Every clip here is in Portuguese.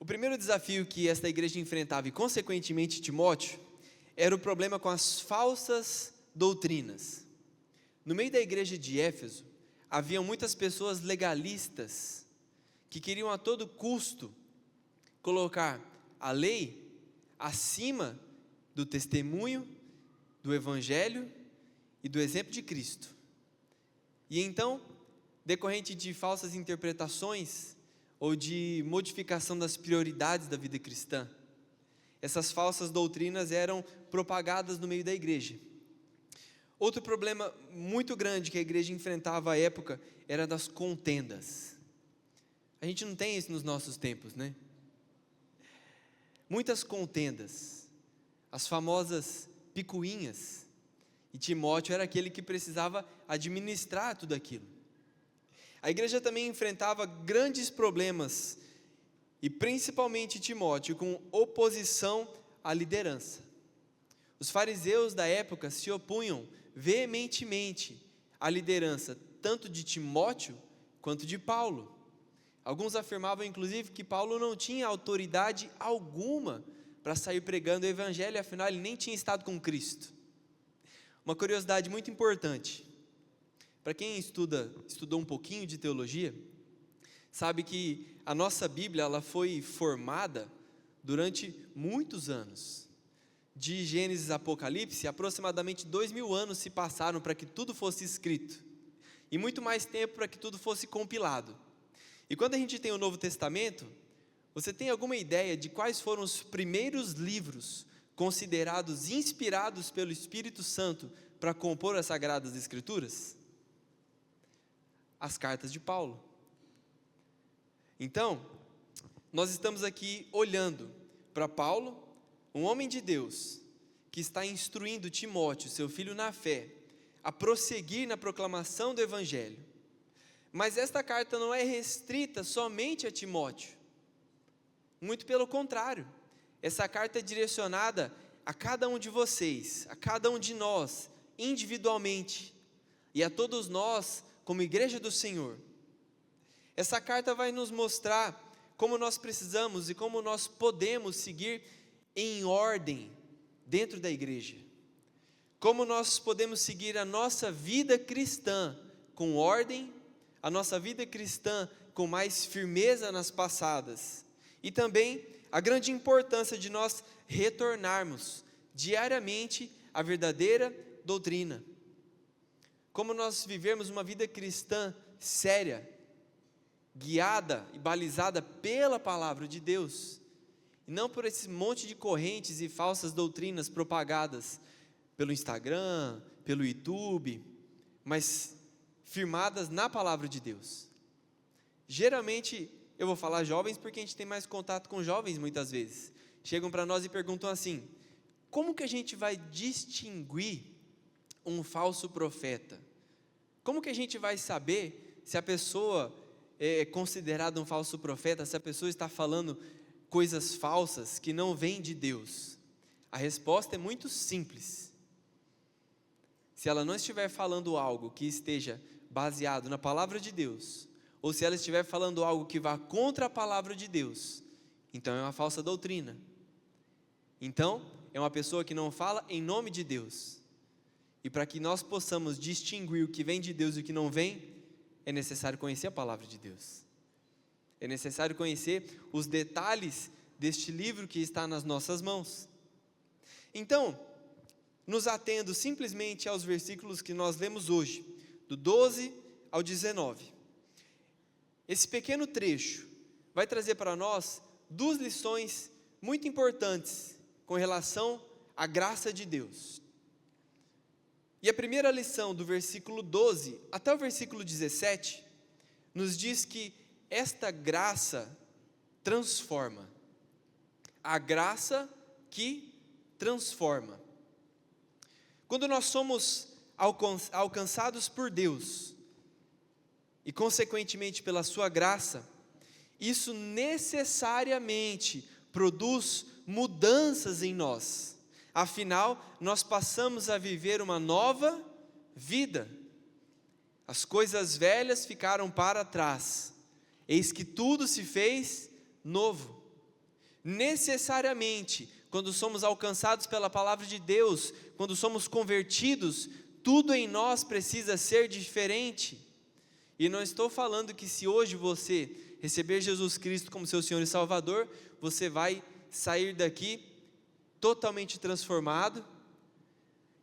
primeiro desafio que esta igreja enfrentava, e consequentemente Timóteo, era o problema com as falsas doutrinas. No meio da igreja de Éfeso, haviam muitas pessoas legalistas, que queriam a todo custo colocar a lei acima do testemunho, do evangelho e do exemplo de Cristo. E então, decorrente de falsas interpretações ou de modificação das prioridades da vida cristã, essas falsas doutrinas eram propagadas no meio da igreja. Outro problema muito grande que a igreja enfrentava à época era das contendas. A gente não tem isso nos nossos tempos, né? Muitas contendas, as famosas picuinhas, e Timóteo era aquele que precisava administrar tudo aquilo. A igreja também enfrentava grandes problemas, e principalmente Timóteo, com oposição à liderança. Os fariseus da época se opunham veementemente à liderança, tanto de Timóteo quanto de Paulo. Alguns afirmavam inclusive que Paulo não tinha autoridade alguma para sair pregando o evangelho, afinal ele nem tinha estado com Cristo. Uma curiosidade muito importante, para quem estudou um pouquinho de teologia, sabe que a nossa Bíblia ela foi formada durante muitos anos. De Gênesis a Apocalipse, aproximadamente 2000 anos se passaram para que tudo fosse escrito, e muito mais tempo para que tudo fosse compilado. E quando a gente tem o Novo Testamento, você tem alguma ideia de quais foram os primeiros livros considerados inspirados pelo Espírito Santo para compor as Sagradas Escrituras? As cartas de Paulo. Então, nós estamos aqui olhando para Paulo, um homem de Deus, que está instruindo Timóteo, seu filho na fé, a prosseguir na proclamação do Evangelho. Mas esta carta não é restrita somente a Timóteo. Muito pelo contrário, essa carta é direcionada a cada um de vocês, a cada um de nós, individualmente, e a todos nós, como igreja do Senhor. Essa carta vai nos mostrar como nós precisamos e como nós podemos seguir em ordem dentro da igreja. Como nós podemos seguir a nossa vida cristã com ordem, a nossa vida cristã com mais firmeza nas passadas, e também a grande importância de nós retornarmos diariamente à verdadeira doutrina. Como nós vivermos uma vida cristã séria, guiada e balizada pela palavra de Deus, e não por esse monte de correntes e falsas doutrinas propagadas pelo Instagram, pelo YouTube, mas firmadas na palavra de Deus. Geralmente, eu vou falar jovens porque a gente tem mais contato com jovens muitas vezes. Chegam para nós e perguntam assim: como que a gente vai distinguir um falso profeta? Como que a gente vai saber se a pessoa é considerada um falso profeta, se a pessoa está falando coisas falsas que não vêm de Deus? A resposta é muito simples. Se ela não estiver falando algo que esteja baseado na palavra de Deus, ou se ela estiver falando algo que vá contra a palavra de Deus, então é uma falsa doutrina. Então, é uma pessoa que não fala em nome de Deus. E para que nós possamos distinguir o que vem de Deus e o que não vem, é necessário conhecer a palavra de Deus. É necessário conhecer os detalhes deste livro que está nas nossas mãos. Então, nos atendo simplesmente aos versículos que nós lemos hoje, do 12 ao 19. Esse pequeno trecho vai trazer para nós duas lições muito importantes com relação à graça de Deus. E a primeira lição, do versículo 12 até o versículo 17, nos diz que esta graça transforma. A graça que transforma. Quando nós somos alcançados por Deus, e consequentemente pela sua graça, isso necessariamente produz mudanças em nós. Afinal, nós passamos a viver uma nova vida. As coisas velhas ficaram para trás, eis que tudo se fez novo. Necessariamente, quando somos alcançados pela palavra de Deus, quando somos convertidos, tudo em nós precisa ser diferente. E não estou falando que se hoje você receber Jesus Cristo como seu Senhor e Salvador, você vai sair daqui totalmente transformado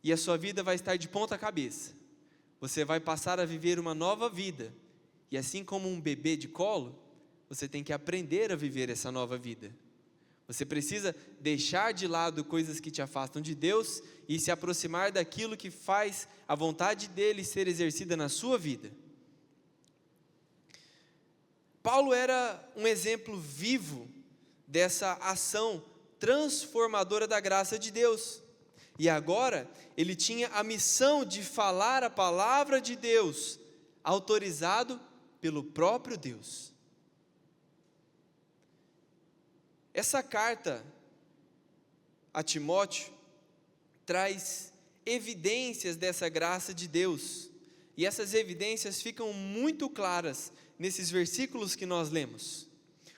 e a sua vida vai estar de ponta cabeça. Você vai passar a viver uma nova vida. E assim como um bebê de colo, você tem que aprender a viver essa nova vida. Você precisa deixar de lado coisas que te afastam de Deus e se aproximar daquilo que faz a vontade dele ser exercida na sua vida. Paulo era um exemplo vivo dessa ação transformadora da graça de Deus. E agora, ele tinha a missão de falar a palavra de Deus, autorizado pelo próprio Deus. Essa carta a Timóteo traz evidências dessa graça de Deus. E essas evidências ficam muito claras nesses versículos que nós lemos.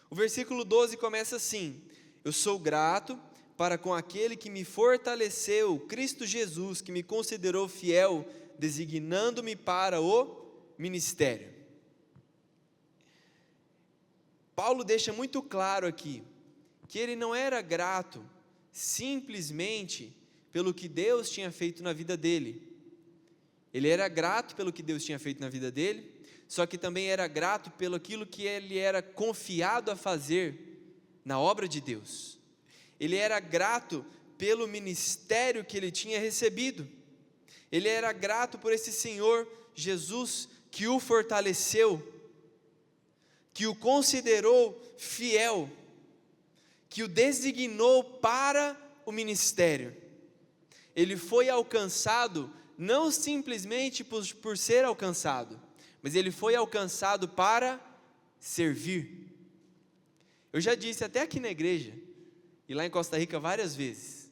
O versículo 12 começa assim: eu sou grato para com aquele que me fortaleceu, Cristo Jesus, que me considerou fiel, designando-me para o ministério. Paulo deixa muito claro aqui que ele não era grato simplesmente pelo que Deus tinha feito na vida dele. Ele era grato pelo que Deus tinha feito na vida dele, só que também era grato pelo aquilo que ele era confiado a fazer na obra de Deus. Ele era grato pelo ministério que ele tinha recebido. Ele era grato por esse Senhor Jesus que o fortaleceu, que o considerou fiel, que o designou para o ministério. Ele foi alcançado não simplesmente por ser alcançado, mas ele foi alcançado para servir. Eu já disse até aqui na igreja, e lá em Costa Rica várias vezes,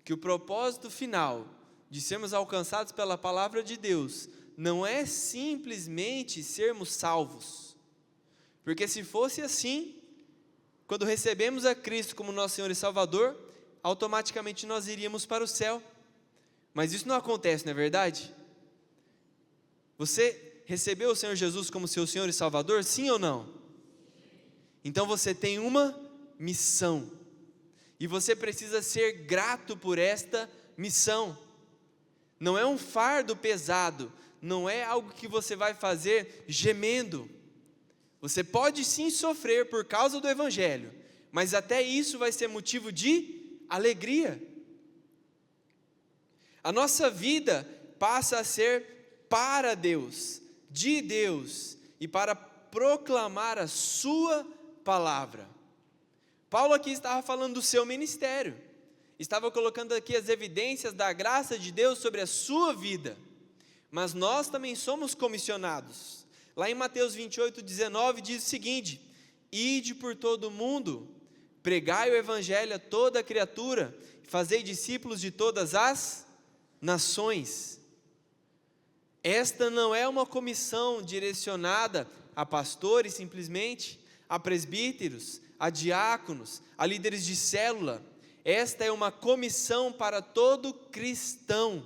que o propósito final de sermos alcançados pela palavra de Deus não é simplesmente sermos salvos, porque se fosse assim, quando recebemos a Cristo como nosso Senhor e Salvador, automaticamente nós iríamos para o céu. Mas isso não acontece, não é verdade? Você recebeu o Senhor Jesus como seu Senhor e Salvador, sim ou não? Então você tem uma missão, e você precisa ser grato por esta missão. Não é um fardo pesado, não é algo que você vai fazer gemendo. Você pode sim sofrer por causa do Evangelho, mas até isso vai ser motivo de alegria. A nossa vida passa a ser para Deus, de Deus, e para proclamar a sua palavra. Paulo aqui estava falando do seu ministério, estava colocando aqui as evidências da graça de Deus sobre a sua vida, mas nós também somos comissionados. Lá em Mateus 28:19 diz o seguinte: ide por todo o mundo, pregai o evangelho a toda criatura, fazei discípulos de todas as nações. Esta não é uma comissão direcionada a pastores simplesmente, a presbíteros, a diáconos, a líderes de célula. Esta é uma comissão para todo cristão.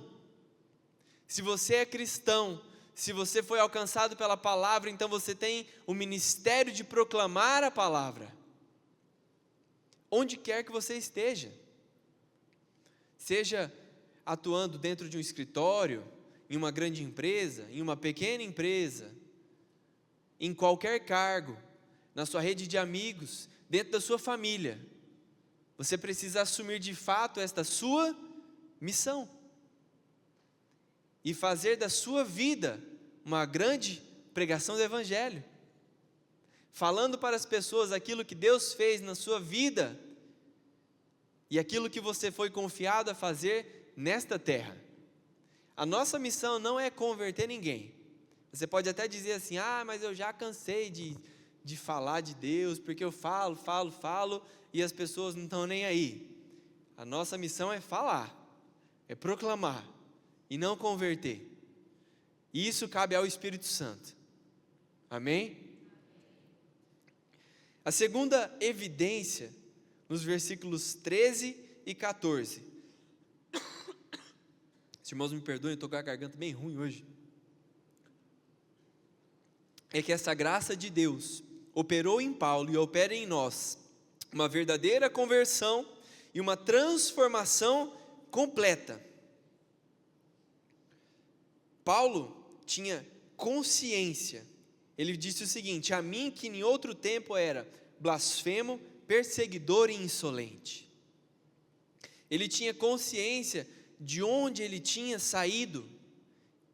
Se você é cristão, se você foi alcançado pela palavra, então você tem o ministério de proclamar a palavra, onde quer que você esteja, seja atuando dentro de um escritório, em uma grande empresa, em uma pequena empresa, em qualquer cargo, na sua rede de amigos, dentro da sua família, você precisa assumir de fato esta sua missão, e fazer da sua vida uma grande pregação do Evangelho, falando para as pessoas aquilo que Deus fez na sua vida, e aquilo que você foi confiado a fazer nesta terra. A nossa missão não é converter ninguém. Você pode até dizer assim: mas eu já cansei de falar de Deus, porque eu falo, e as pessoas não estão nem aí. A nossa missão é falar, é proclamar, e não converter. E isso cabe ao Espírito Santo. Amém? A segunda evidência nos versículos 13 e 14. Os irmãos me perdoem, eu estou com a garganta bem ruim hoje. É que essa graça de Deus operou em Paulo e opera em nós uma verdadeira conversão e uma transformação completa. Paulo tinha consciência. Ele disse o seguinte: a mim que em outro tempo era blasfemo, perseguidor e insolente. Ele tinha consciência de onde ele tinha saído,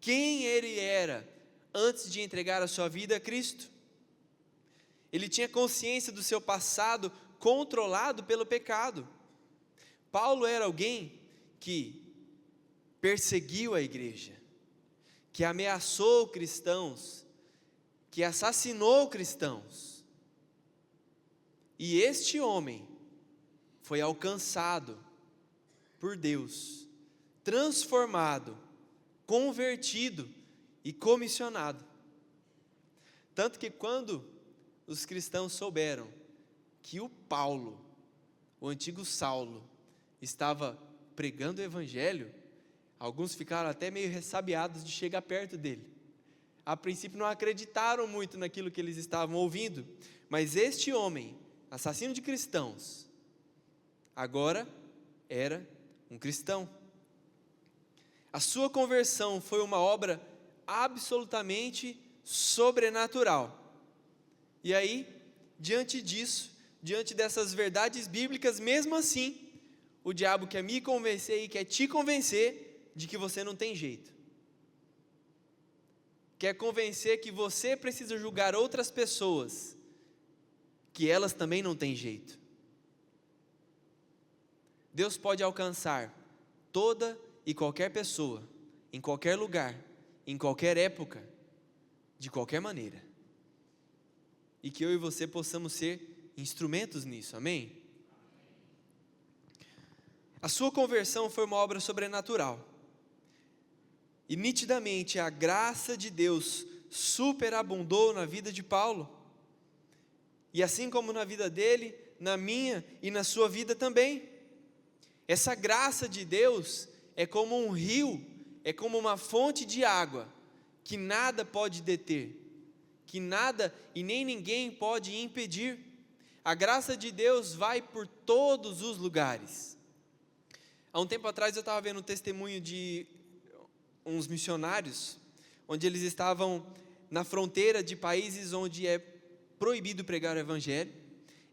quem ele era antes de entregar a sua vida a Cristo. Ele tinha consciência do seu passado controlado pelo pecado. Paulo era alguém que perseguiu a igreja, que ameaçou cristãos, que assassinou cristãos. E este homem foi alcançado por Deus, transformado, convertido e comissionado. Tanto que quando os cristãos souberam que o Paulo, o antigo Saulo, estava pregando o evangelho, alguns ficaram até meio ressabiados de chegar perto dele. A princípio não acreditaram muito naquilo que eles estavam ouvindo, mas este homem, assassino de cristãos, agora era um cristão. A sua conversão foi uma obra absolutamente sobrenatural. E aí, diante disso, diante dessas verdades bíblicas, mesmo assim, o diabo quer me convencer e quer te convencer de que você não tem jeito. Quer convencer que você precisa julgar outras pessoas, que elas também não têm jeito. Deus pode alcançar toda e qualquer pessoa, em qualquer lugar, em qualquer época, de qualquer maneira. E que eu e você possamos ser instrumentos nisso, amém? A sua conversão foi uma obra sobrenatural. E nitidamente a graça de Deus superabundou na vida de Paulo. E assim como na vida dele, na minha e na sua vida também. Essa graça de Deus é como um rio, é como uma fonte de água, que nada pode deter, que nada e nem ninguém pode impedir. A graça de Deus vai por todos os lugares. Há um tempo atrás eu estava vendo um testemunho de uns missionários, onde eles estavam na fronteira de países onde é proibido pregar o evangelho,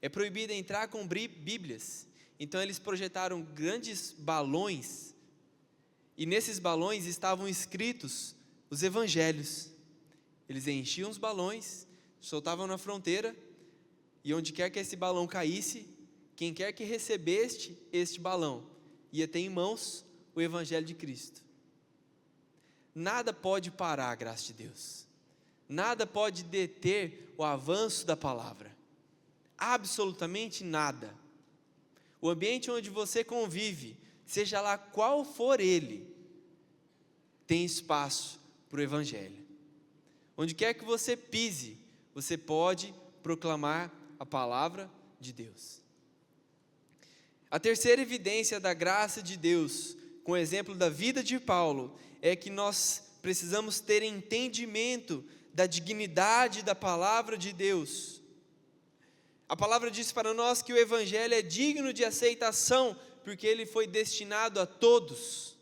é proibido entrar com bíblias. Então eles projetaram grandes balões, e nesses balões estavam escritos os evangelhos. Eles enchiam os balões, soltavam na fronteira, e onde quer que esse balão caísse, quem quer que recebesse este balão, ia ter em mãos o evangelho de Cristo. Nada pode parar a graça de Deus, nada pode deter o avanço da palavra, absolutamente nada. O ambiente onde você convive, seja lá qual for ele, tem espaço para o evangelho. Onde quer que você pise, você pode proclamar a palavra de Deus. A terceira evidência da graça de Deus, com o exemplo da vida de Paulo, é que nós precisamos ter entendimento da dignidade da palavra de Deus. A palavra diz para nós que o evangelho é digno de aceitação, porque ele foi destinado a todos.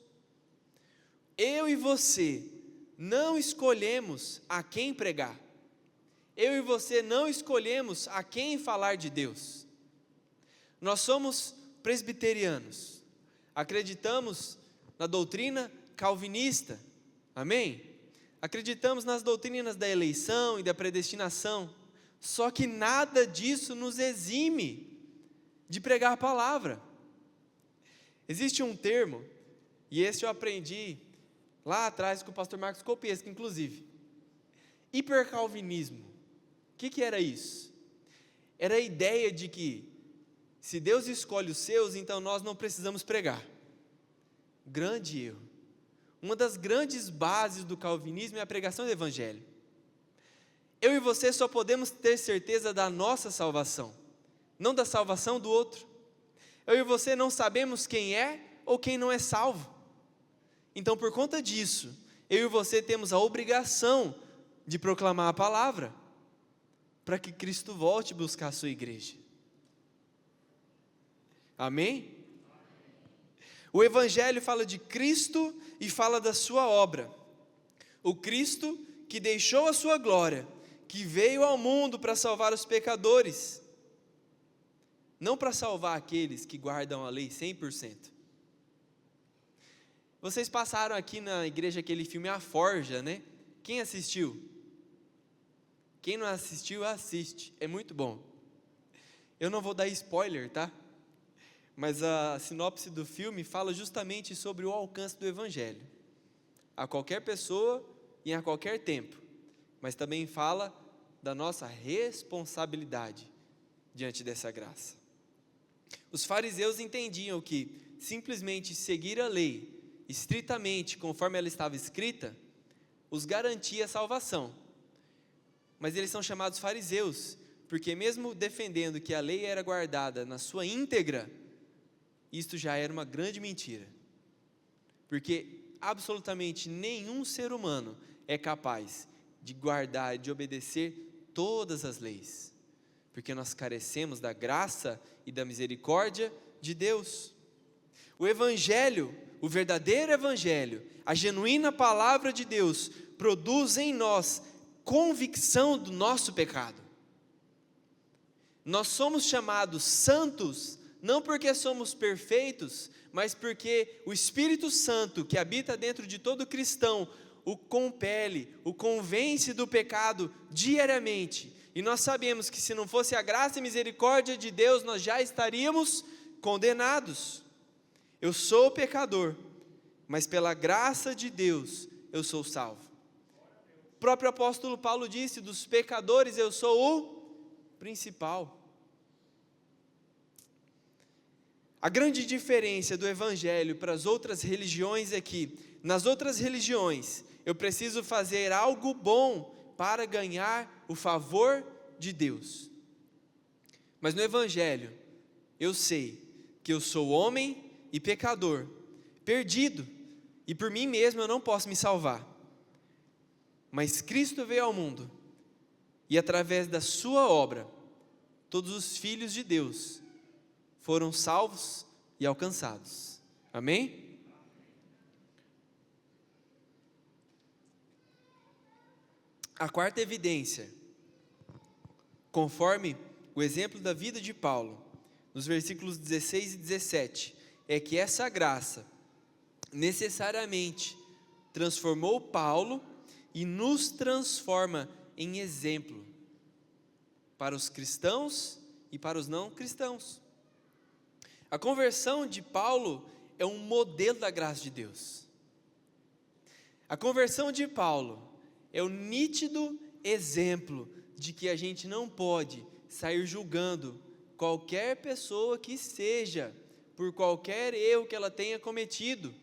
Eu e você não escolhemos a quem pregar. Eu e você não escolhemos a quem falar de Deus. Nós somos presbiterianos, acreditamos na doutrina calvinista, amém? Acreditamos nas doutrinas da eleição e da predestinação, só que nada disso nos exime de pregar a palavra. Existe um termo, e esse eu aprendi lá atrás com o pastor Marcos Kopeski, inclusive, hipercalvinismo. O que era isso? Era a ideia de que, se Deus escolhe os seus, então nós não precisamos pregar. Grande erro. Uma das grandes bases do calvinismo é a pregação do evangelho. Eu e você só podemos ter certeza da nossa salvação, não da salvação do outro. eu e você não sabemos quem é ou quem não é salvo. Então, por conta disso, eu e você temos a obrigação de proclamar a palavra, para que Cristo volte buscar a sua igreja. Amém? O Evangelho fala de Cristo e fala da sua obra. O Cristo que deixou a sua glória, que veio ao mundo para salvar os pecadores, não para salvar aqueles que guardam a lei 100%. Vocês passaram aqui na igreja aquele filme A Forja, né? Quem assistiu? Quem não assistiu, assiste, é muito bom. Eu não vou dar spoiler, tá? Mas a sinopse do filme fala justamente sobre o alcance do Evangelho, a qualquer pessoa e a qualquer tempo, mas também fala da nossa responsabilidade diante dessa graça. Os fariseus entendiam que simplesmente seguir a lei estritamente conforme ela estava escrita os garantia a salvação. Mas eles são chamados fariseus, porque mesmo defendendo que a lei era guardada na sua íntegra, isto já era uma grande mentira. Porque absolutamente nenhum ser humano é capaz de guardar, de obedecer todas as leis, porque nós carecemos da graça e da misericórdia de Deus. O Evangelho, o verdadeiro Evangelho, a genuína palavra de Deus, produz em nós convicção do nosso pecado. Nós somos chamados santos, não porque somos perfeitos, mas porque o Espírito Santo, que habita dentro de todo cristão, o compele, o convence do pecado diariamente. E nós sabemos que se não fosse a graça e misericórdia de Deus, nós já estaríamos condenados. Eu sou pecador, mas pela graça de Deus eu sou salvo. O próprio apóstolo Paulo disse: dos pecadores eu sou o principal. A grande diferença do Evangelho para as outras religiões é que, nas outras religiões, eu preciso fazer algo bom para ganhar o favor de Deus. Mas no Evangelho, eu sei que eu sou homem e pecador, perdido, e por mim mesmo eu não posso me salvar. Mas Cristo veio ao mundo, e através da sua obra, todos os filhos de Deus foram salvos e alcançados. Amém? A quarta evidência, conforme o exemplo da vida de Paulo, nos versículos 16 e 17, é que essa graça necessariamente transformou Paulo e nos transforma em exemplo para os cristãos e para os não cristãos. A conversão de Paulo é um modelo da graça de Deus. A conversão de Paulo é o nítido exemplo de que a gente não pode sair julgando qualquer pessoa que seja, por qualquer erro que ela tenha cometido,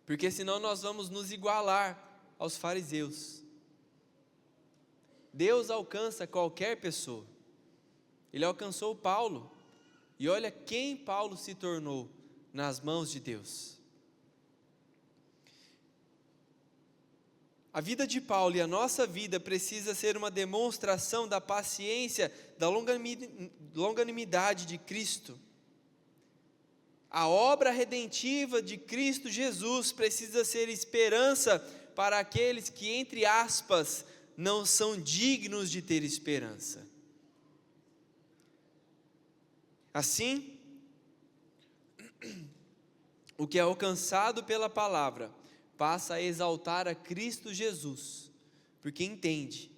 porque senão nós vamos nos igualar aos fariseus. Deus alcança qualquer pessoa. Ele alcançou Paulo, e olha quem Paulo se tornou nas mãos de Deus. A vida de Paulo e a nossa vida precisa ser uma demonstração da paciência, da longanimidade de Cristo. A obra redentiva de Cristo Jesus precisa ser esperança para aqueles que, entre aspas, não são dignos de ter esperança. Assim, o que é alcançado pela palavra passa a exaltar a Cristo Jesus, porque entende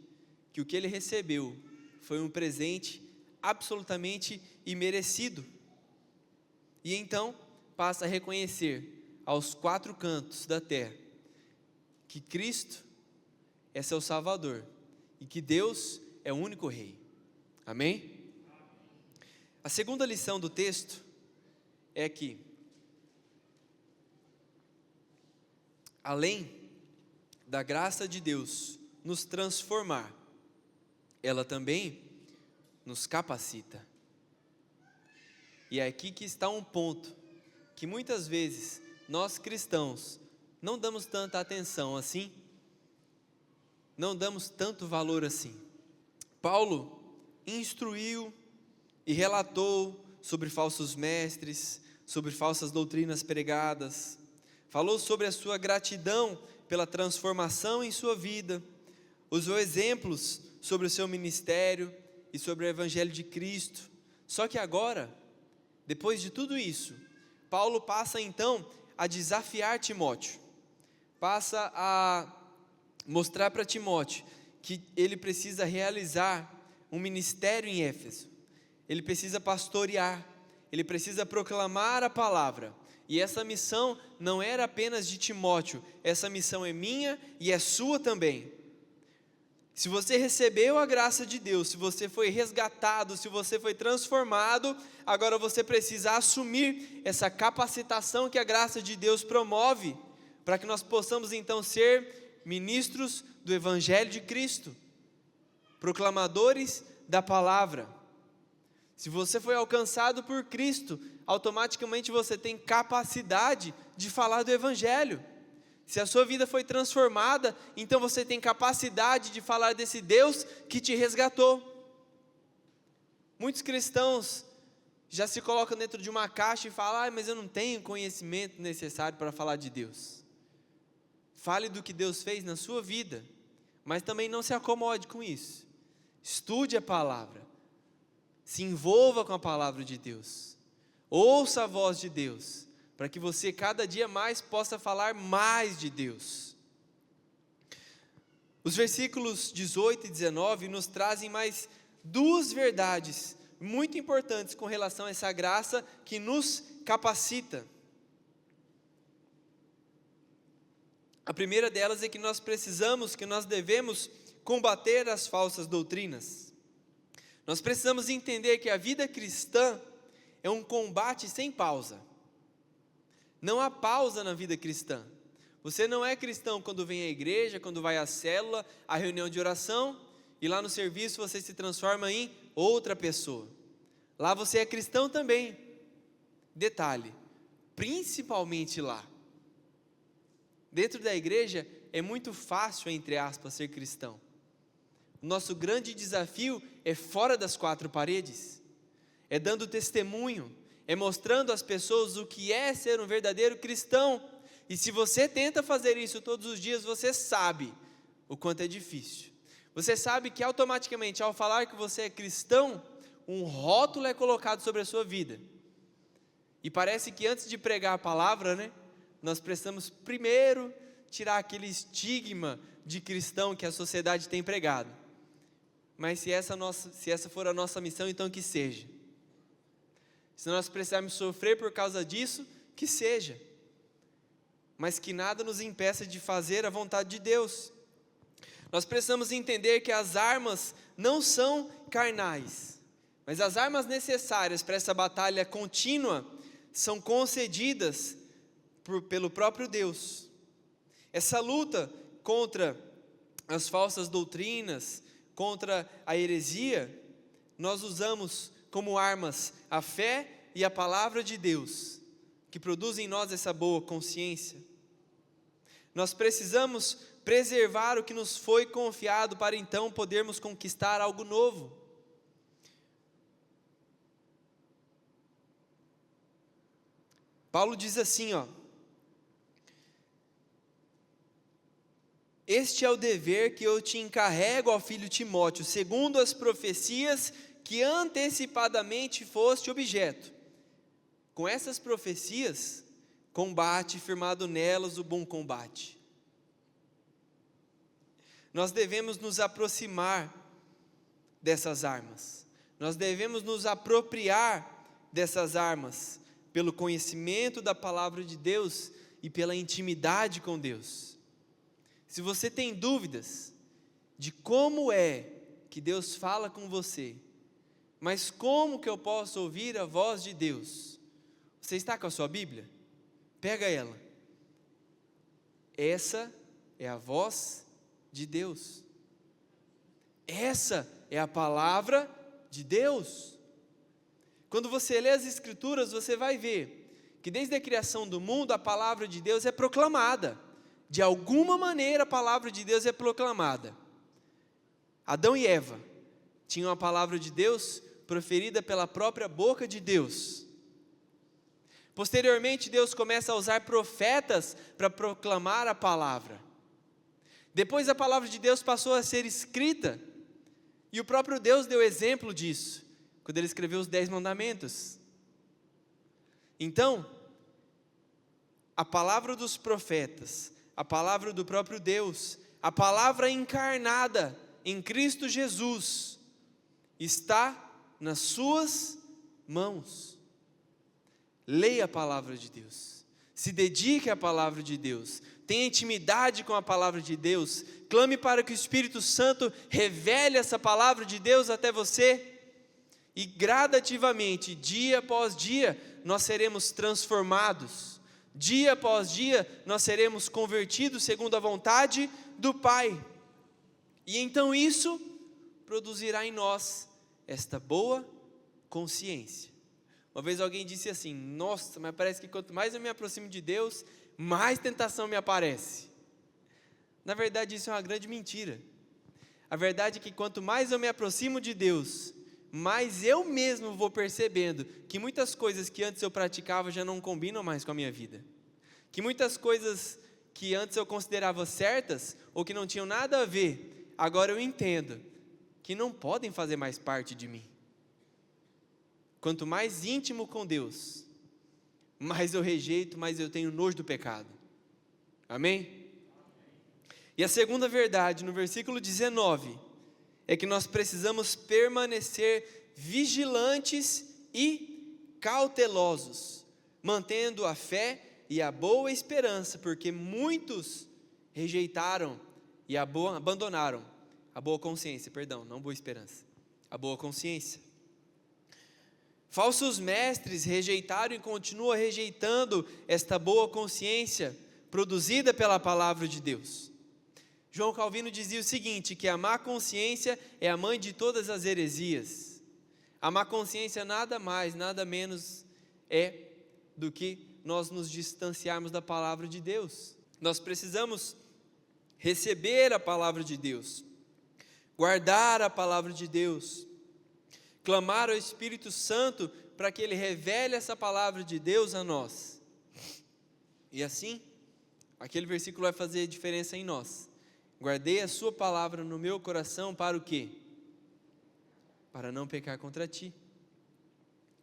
que o que ele recebeu foi um presente absolutamente imerecido. E então passa a reconhecer aos quatro cantos da terra que Cristo é seu Salvador e que Deus é o único Rei. Amém? A segunda lição do texto é que, além da graça de Deus nos transformar, ela também nos capacita. E é aqui que está um ponto que muitas vezes nós cristãos não damos tanta atenção assim, não damos tanto valor assim. Paulo instruiu e relatou sobre falsos mestres, sobre falsas doutrinas pregadas, falou sobre a sua gratidão pela transformação em sua vida, usou exemplos sobre o seu ministério e sobre o Evangelho de Cristo. Só que agora, depois de tudo isso, Paulo passa então a desafiar Timóteo, passa a mostrar para Timóteo que ele precisa realizar um ministério em Éfeso, ele precisa pastorear, ele precisa proclamar a palavra. E essa missão não era apenas de Timóteo, essa missão é minha e é sua também. Se você recebeu a graça de Deus, se você foi resgatado, se você foi transformado, agora você precisa assumir essa capacitação que a graça de Deus promove, para que nós possamos então ser ministros do Evangelho de Cristo, proclamadores da palavra. Se você foi alcançado por Cristo, automaticamente você tem capacidade de falar do Evangelho. Se a sua vida foi transformada, então você tem capacidade de falar desse Deus que te resgatou. Muitos cristãos já se colocam dentro de uma caixa e falam: mas eu não tenho conhecimento necessário para falar de Deus. Fale do que Deus fez na sua vida, mas também não se acomode com isso. Estude a palavra, se envolva com a palavra de Deus, ouça a voz de Deus, para que você cada dia mais possa falar mais de Deus. Os versículos 18 e 19 nos trazem mais duas verdades muito importantes com relação a essa graça que nos capacita. A primeira delas é que nós devemos combater as falsas doutrinas. Nós precisamos entender que a vida cristã é um combate sem pausa. Não há pausa na vida cristã. Você não é cristão quando vem à igreja, quando vai à célula, à reunião de oração, e lá no serviço você se transforma em outra pessoa. Lá você é cristão também. Detalhe, principalmente lá. Dentro da igreja é muito fácil, entre aspas, ser cristão. O nosso grande desafio é fora das quatro paredes, é dando testemunho, é mostrando às pessoas o que é ser um verdadeiro cristão. E se você tenta fazer isso todos os dias, você sabe o quanto é difícil. Você sabe que automaticamente, ao falar que você é cristão, um rótulo é colocado sobre a sua vida. E parece que antes de pregar a palavra, nós precisamos primeiro tirar aquele estigma de cristão que a sociedade tem pregado. Mas se essa for a nossa missão, então que seja. Se nós precisarmos sofrer por causa disso, que seja. Mas que nada nos impeça de fazer a vontade de Deus. Nós precisamos entender que as armas não são carnais, mas as armas necessárias para essa batalha contínua são concedidas pelo próprio Deus. Essa luta contra as falsas doutrinas, contra a heresia, nós usamos como armas a fé e a palavra de Deus, que produzem em nós essa boa consciência. Nós precisamos preservar o que nos foi confiado para então podermos conquistar algo novo. Paulo diz assim, este é o dever que eu te encarrego, ó filho Timóteo, segundo as profecias que antecipadamente foste objeto. Com essas profecias, combate firmado nelas o bom combate. Nós devemos nos aproximar dessas armas. Nós devemos nos apropriar dessas armas pelo conhecimento da palavra de Deus e pela intimidade com Deus. Se você tem dúvidas de como é que Deus fala com você, mas como que eu posso ouvir a voz de Deus? Você está com a sua Bíblia? Pega ela. Essa é a voz de Deus. Essa é a palavra de Deus. Quando você lê as Escrituras, você vai ver que desde a criação do mundo, a palavra de Deus é proclamada. De alguma maneira, a palavra de Deus é proclamada. Adão e Eva tinham a palavra de Deus proferida pela própria boca de Deus. Posteriormente, Deus começa a usar profetas para proclamar a palavra. Depois, a palavra de Deus passou a ser escrita, e o próprio Deus deu exemplo disso, quando Ele escreveu os 10 mandamentos. Então, a palavra dos profetas, a palavra do próprio Deus, a palavra encarnada em Cristo Jesus, está nas suas mãos. Leia a palavra de Deus, se dedique à palavra de Deus, tenha intimidade com a palavra de Deus, clame para que o Espírito Santo revele essa palavra de Deus até você, e gradativamente, dia após dia, nós seremos transformados, dia após dia, nós seremos convertidos segundo a vontade do Pai, e então isso produzirá em nós esta boa consciência. Uma vez alguém disse assim: nossa, mas parece que quanto mais eu me aproximo de Deus, mais tentação me aparece. Na verdade, isso é uma grande mentira. A verdade é que quanto mais eu me aproximo de Deus, mais eu mesmo vou percebendo que muitas coisas que antes eu praticava já não combinam mais com a minha vida. Que muitas coisas que antes eu considerava certas, ou que não tinham nada a ver, agora eu entendo que não podem fazer mais parte de mim. Quanto mais íntimo com Deus, mais eu rejeito, mais eu tenho nojo do pecado. Amém? E a segunda verdade, no versículo 19, é que nós precisamos permanecer vigilantes e cautelosos, mantendo a fé e a boa esperança, porque muitos rejeitaram e abandonaram a boa consciência, não boa esperança, a boa consciência. Falsos mestres rejeitaram e continuam rejeitando esta boa consciência produzida pela palavra de Deus. João Calvino dizia o seguinte, que a má consciência é a mãe de todas as heresias. A má consciência nada mais, nada menos é do que nós nos distanciarmos da palavra de Deus. Nós precisamos receber a palavra de Deus, guardar a palavra de Deus, clamar ao Espírito Santo para que Ele revele essa palavra de Deus a nós. E assim, aquele versículo vai fazer diferença em nós. Guardei a sua palavra no meu coração para o quê? Para não pecar contra ti.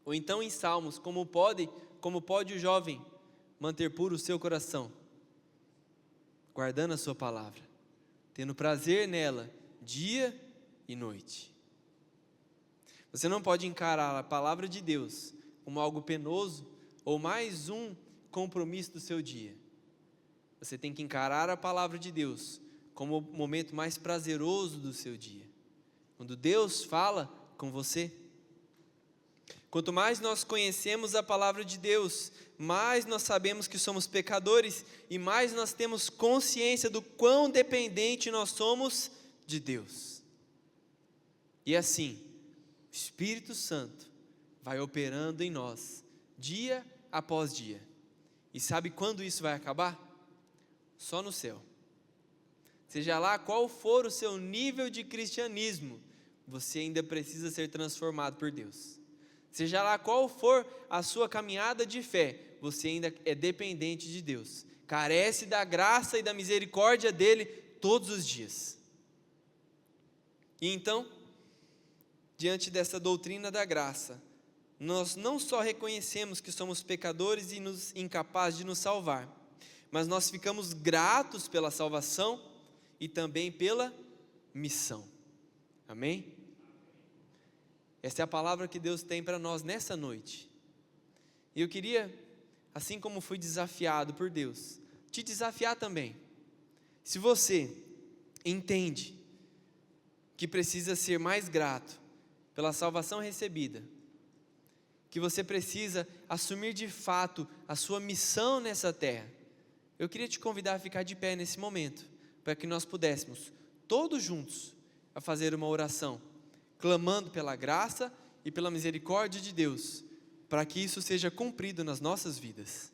Ou então em Salmos, como pode o jovem manter puro o seu coração? Guardando a sua palavra, tendo prazer nela, dia e noite. Você não pode encarar a palavra de Deus como algo penoso ou mais um compromisso do seu dia. Você tem que encarar a palavra de Deus como o momento mais prazeroso do seu dia, quando Deus fala com você. Quanto mais nós conhecemos a palavra de Deus, mais nós sabemos que somos pecadores e mais nós temos consciência do quão dependente nós somos de Deus. E assim, o Espírito Santo vai operando em nós, dia após dia. E sabe quando isso vai acabar? Só no céu. Seja lá qual for o seu nível de cristianismo, você ainda precisa ser transformado por Deus. Seja lá qual for a sua caminhada de fé, você ainda é dependente de Deus. Carece da graça e da misericórdia dEle todos os dias. E então, diante dessa doutrina da graça, nós não só reconhecemos que somos pecadores e incapazes de nos salvar, mas nós ficamos gratos pela salvação e também pela missão. Amém? Essa é a palavra que Deus tem para nós nessa noite. E eu queria, assim como fui desafiado por Deus, te desafiar também. Se você entende que precisa ser mais grato pela salvação recebida, que você precisa assumir de fato a sua missão nessa terra, eu queria te convidar a ficar de pé nesse momento, para que nós pudéssemos, todos juntos, a fazer uma oração, clamando pela graça e pela misericórdia de Deus, para que isso seja cumprido nas nossas vidas.